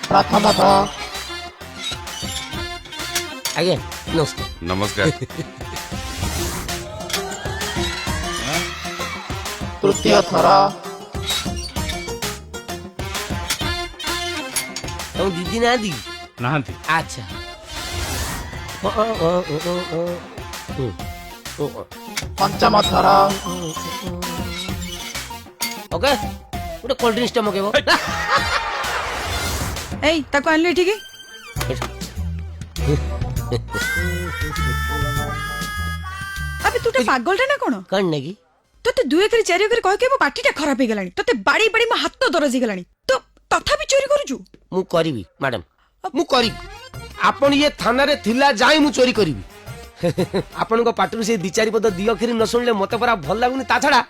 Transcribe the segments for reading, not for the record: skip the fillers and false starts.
प्रथमतः आज्ञा नमस्कार। नमस्कार। तृतीय थर तुम दीदी ना दी नहांती अच्छा पंचम थर ओके गोटे कोल्ड ड्रिंक्स टा मगेबो एई ताको आनले ठीक है अबे तू पागल ना कोन कौन नेगी तोते दुए करी चारि करी कह के मो पार्टी टा खराब हे गलानी तोते बाड़ी बाड़ी मो हाथ दरज हे गलानी तो तथापि चोरी करूछु मु करिवि मैडम मु करिवि आपण ये थाना रे थिला जाई मु चोरी करिवि आपण को पाटरू से दी चारि पद दी अखरी न सुनले मते परा भल लागुनी ता छडा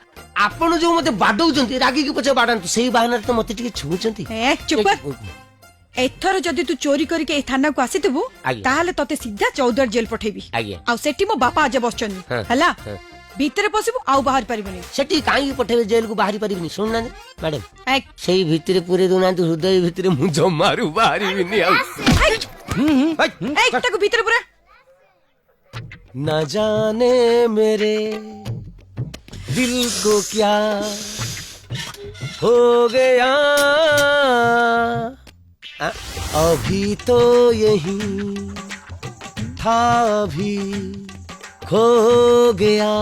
आपण जो मते बाडौचंती रागी के पछे बाडांतु सेही बहाना तो मते टिके छुचंती ए चुप एथर जदि तू चोरी करके ए थाना को आसीतबु आज्ञा। ताहाले तते सीधा चौदर जेल पठेबी आज्ञा। आ सेठी मो बापा आज बसचन हाँ, हला हाँ। भीतर पसिबु आउ बाहर परिबनी सेठी काई पठेबे जेल को बाहरी परिबिनी सुन ना मैडम ए सेही भितरे पूरे दुना हृदय भितरे मु जमारू बाहरी बिनी आ ए ताको भीतर पूरा न जाने मेरे दिल को क्या हो गया अभी तो यही था अभी खो गया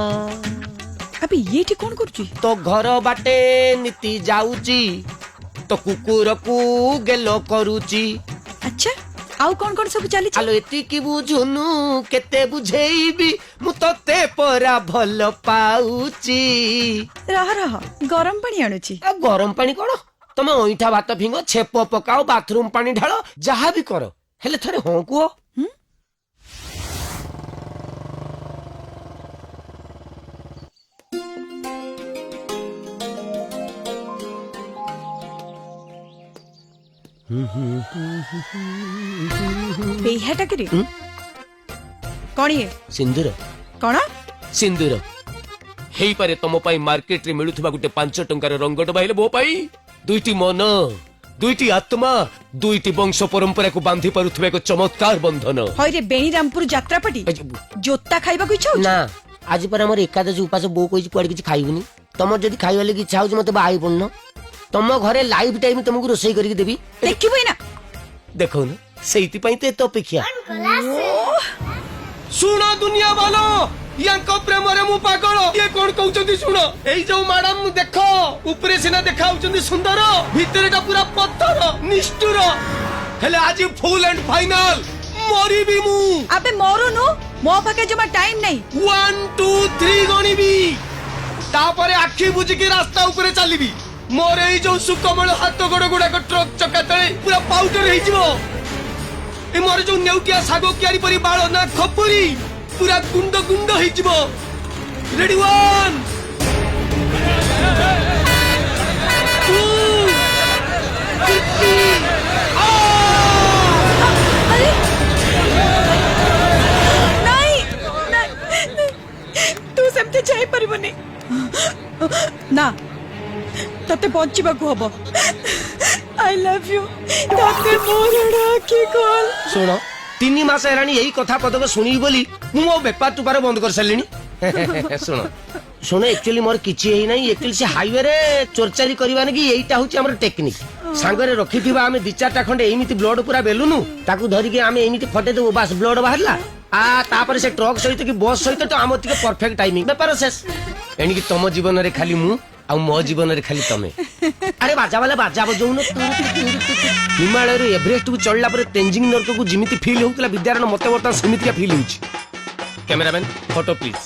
अबे ये ठीक कोन करची तो घर बाटे नीति जाऊची तो कुकुर को गेलो करूची अच्छा आउ कौन कौन सब चली आलो एतिकी बुझुनु केते बुझेइबी मु तते परा भल पाउची रह गरम पानी आणुची आ गरम पानी कोन तमे ओइठा भात फिंगो छेप पकाओ बाथरूम पानी ढालो जहा भी करो हेले थरे हों कुओ बेहाटा करे कौन ये सिंदूर कौन सिंदूर हेई पारे तम पाई मार्केट रे मिलुथबा गुटे 5 टंकार रंग डबाइले बो पाई दुईटी मन दुईटी आत्मा दुईटी वंश परंपरा को बांधी पारुथबा एक चमत्कार बंधन होय रे बेणीरामपुर यात्रापाटी जोता खाइबा को इच्छा ना आज पर हमर एकादशी उपास बो कहि कुआडे किछ खाइबनी तमर जदी खाइबा लागि इच्छा होछ मते बाई पड़न तम घरे लाइफ टाइम तुमको रोसई करके देबी देखिबो ना देखो ना सेइति पई ते तो अपेक्षा सुनो दुनिया वालो यांको प्रेम रे मु पागल ये कोन कहउचंदी सुनो एई जो मैडम देखो ऊपरे सिना देखाउचंदी सुंदर भीतरटा पूरा पत्थर निष्ठुर हेले आज फुल एंड फाइनल मरी भी मु अबे मोरो नु मो पाके जमा टाइम नहीं 1 2 3 गणिबी तापरे आखी बुझी के रास्ता ऊपरे चलीबी मोर एई जो सुकमल हाथ गोड़ गुडा को ट्रक चक्का तळे पूरा पाउडर हे जिवो ए मोर जो नेउटिया सागो क्यारी परी बाळ ना खपरी पूरा गुंड गुंड हे जिवो रेडी 1 2 अरे नहीं तू समझे जाई परिबनी ना तते पहुंचीबा को हबो आई लव यू तते मोरडा की कॉल सुनो 3 मास हेरानी यही कथा पदक सुनी बोली मो बेपार तुपार बंद कर सारलिनी सुनो सुनो एक्चुअली मोर किछि हेई नाही एक्चुअली से हाईवे रे चोरचारी करबा नै कि एईटा होची हमर टेक्निक सांगरे रखिथिबा हमें 2-4 टा खंडे एमिति ब्लड पूरा बेलुनु ताकू धरि के हमें एमिति फटे देबो बस ब्लड बाहरला आ तापर से ट्रक सहित कि बस सहित तो हम तिके परफेक्ट टाइमिंग बेपार शेष एनी कि तम जीवन रे खाली मु आ मो जीवन रे खाली तमे अरे बाजा वाला बाजा बजौन हिमालय रे एवरेस्ट को चढ़ला पर तेंजिंग नर्क को जिमिति फील होतला विद्यारण मते वर्तमान समिति का फील होची कैमरामैन फोटो प्लीज